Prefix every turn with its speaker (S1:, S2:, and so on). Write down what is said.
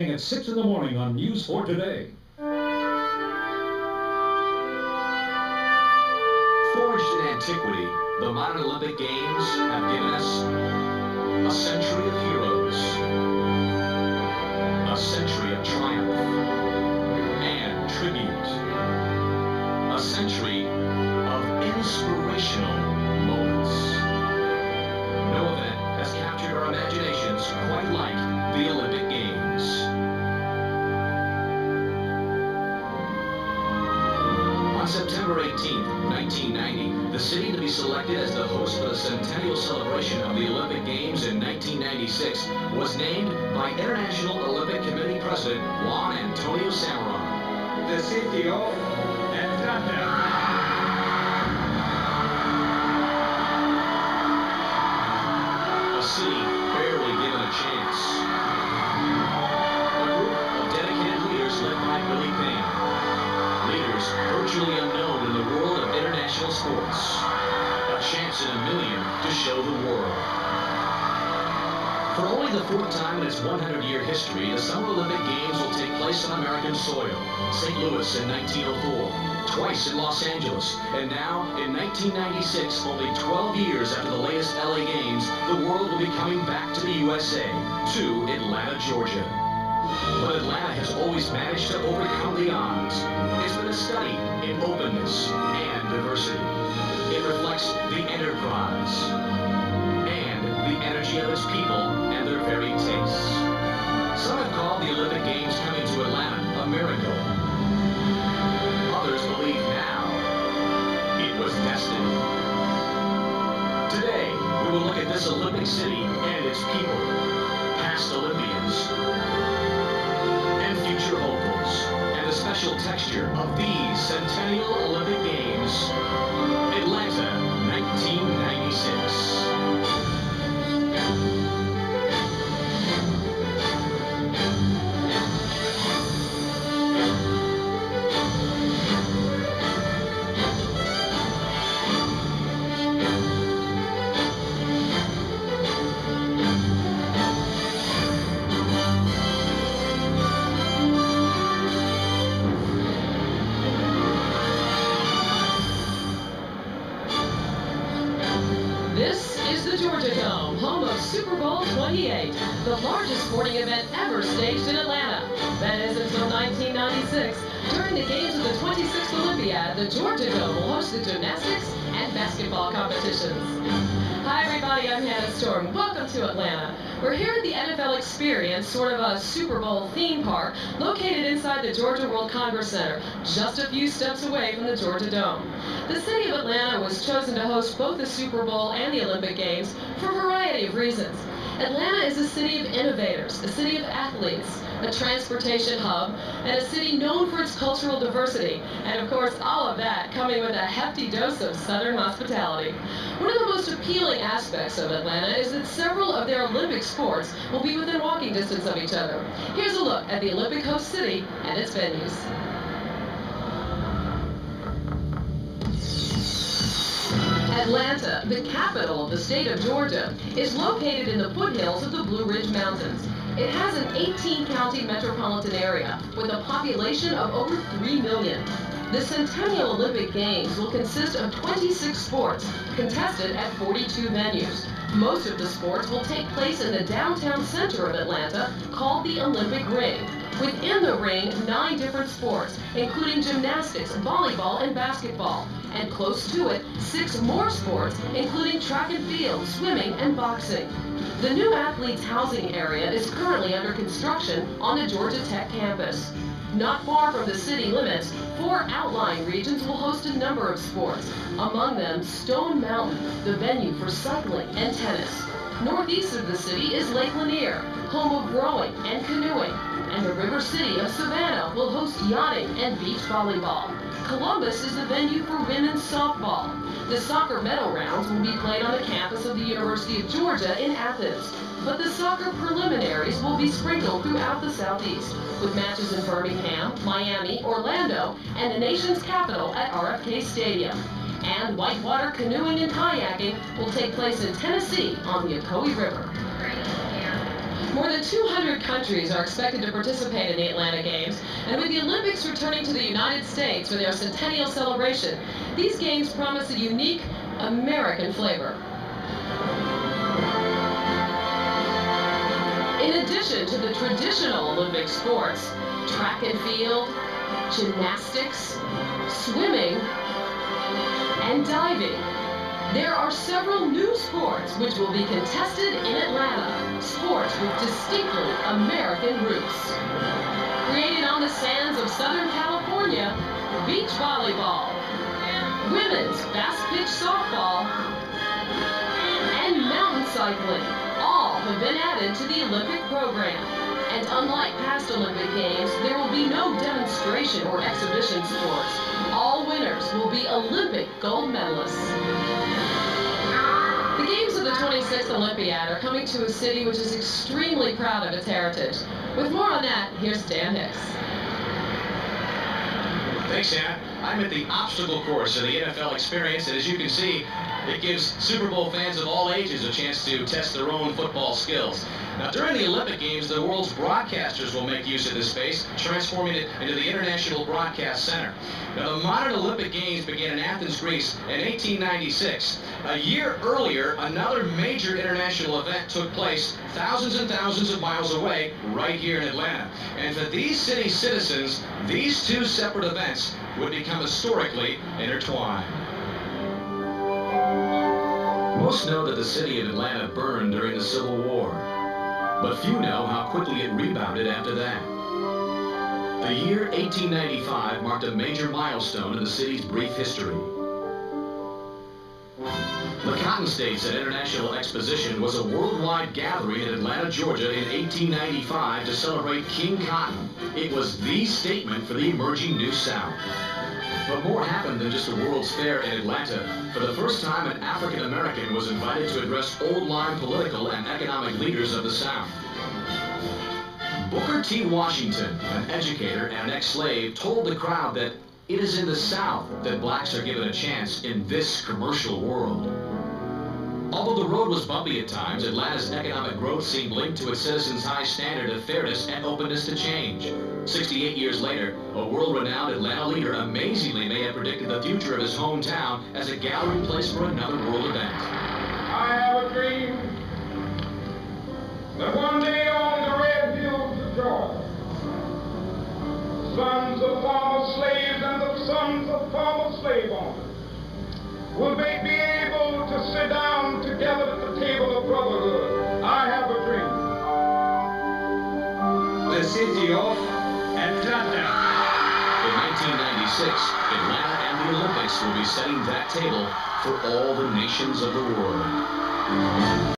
S1: At 6 in the morning on News 4 Today.
S2: Forged in antiquity, the modern Olympic Games have given us a century of heroes, a century of triumph and tribute, a century of inspirational moments. No event has captured our imaginations quite like the Olympic Games. On September 18, 1990, the city to be selected as the host for the centennial celebration of the Olympic Games in 1996 was named by International Olympic Committee President Juan Antonio Samaranch.
S3: The city of Atlanta.
S2: A city barely given a chance. A group of dedicated leaders led by Billy Payne. Leaders virtually unknown in the world of international sports. A chance in a million to show the world. For only the fourth time in its 100-year history, the Summer Olympic Games will take place on American soil. St. Louis in 1904, twice in Los Angeles, and now in 1996, only 12 years after the latest LA Games, the world will be coming back to the USA, to Atlanta, Georgia. But Atlanta has always managed to overcome the odds. It's been a study in openness and diversity. It reflects the enterprise and the energy of its people and their very tastes. Some have called the Olympic Games coming to Atlanta a miracle. Others believe now it was destiny. Today, we will look at this Olympic city and its people, past Olympians, and future hopefuls, and the special texture of these Centennial Olympic Games. Atlanta, 1996.
S4: This is the Georgia Dome, home of Super Bowl 28, the largest sporting event ever staged in Atlanta. That is until 1996. During the games of the 26th Olympiad, the Georgia Dome will host the gymnastics and basketball competitions. Hi everybody, I'm Hannah Storm. Welcome to Atlanta. We're here at the NFL Experience, sort of a Super Bowl theme park, located inside the Georgia World Congress Center, just a few steps away from the Georgia Dome. The city of Atlanta was chosen to host both the Super Bowl and the Olympic Games for a variety of reasons. Atlanta is a city of innovators, a city of athletes, a transportation hub, and a city known for its cultural diversity. And of course, all of that coming with a hefty dose of Southern hospitality. One of the most appealing aspects of Atlanta is that several of their Olympic sports will be within walking distance of each other. Here's a look at the Olympic host city and its venues. Atlanta, the capital of the state of Georgia, is located in the foothills of the Blue Ridge Mountains. It has an 18-county metropolitan area with a population of over 3 million. The Centennial Olympic Games will consist of 26 sports, contested at 42 venues. Most of the sports will take place in the downtown center of Atlanta, called the Olympic Ring. Within the ring, 9 different sports, including gymnastics, volleyball, and basketball. And close to it, 6 more sports, including track and field, swimming, and boxing. The new athletes' housing area is currently under construction on the Georgia Tech campus. Not far from the city limits, 4 outlying regions will host a number of sports. Among them, Stone Mountain, the venue for cycling and tennis. Northeast of the city is Lake Lanier, home of rowing and canoeing. And the river city of Savannah will host yachting and beach volleyball. Columbus is the venue for women's softball. The soccer medal rounds will be played on the campus of the University of Georgia in Athens. But the soccer preliminaries will be sprinkled throughout the Southeast, with matches in Birmingham, Miami, Orlando, and the nation's capital at RFK Stadium. And whitewater canoeing and kayaking will take place in Tennessee on the Ocoee River. More than 200 countries are expected to participate in the Atlanta Games, and with the Olympics returning to the United States for their centennial celebration, these games promise a unique American flavor. In addition to the traditional Olympic sports, track and field, gymnastics, swimming, and diving, there are several new sports which will be contested in Atlanta, sports with distinctly American roots. Created on the sands of Southern California, beach volleyball, women's fast-pitch softball, and mountain cycling all have been added to the Olympic program. And unlike past Olympic Games, there will be no demonstration or exhibition sports. All winners will be Olympic gold medalists. The Games of the 26th Olympiad are coming to a city which is extremely proud of its heritage. With more on that, here's Dan Hicks.
S2: Thanks, Anna. I'm at the obstacle course of the NFL Experience, and as you can see, it gives Super Bowl fans of all ages a chance to test their own football skills. Now, during the Olympic Games, the world's broadcasters will make use of this space, transforming it into the International Broadcast Center. Now, the modern Olympic Games began in Athens, Greece in 1896. A year earlier, another major international event took place thousands and thousands of miles away, right here in Atlanta. And for these city citizens, these two separate events would become historically intertwined. Most know that the city of Atlanta burned during the Civil War, but few know how quickly it rebounded after that. The year 1895 marked a major milestone in the city's brief history. The Cotton States at International Exposition was a worldwide gathering in Atlanta, Georgia in 1895 to celebrate King Cotton. It was the statement for the emerging New South. But more happened than just a World's Fair in Atlanta. For the first time, an African American was invited to address old-line political and economic leaders of the South. Booker T. Washington, an educator and an ex-slave, told the crowd that it is in the South that blacks are given a chance in this commercial world. Although the road was bumpy at times, Atlanta's economic growth seemed linked to its citizens' high standard of fairness and openness to change. 68 years later, a world-renowned Atlanta leader amazingly may have predicted the future of his hometown as a gathering place for another world event.
S3: I have a dream that one day on the red hills of Georgia, sons of former slaves and the sons of former slave owners will be able to sit down together at the table of brotherhood. I have a dream.
S5: The city of Atlanta.
S2: In 1996, Atlanta and the Olympics will be setting that table for all the nations of the world.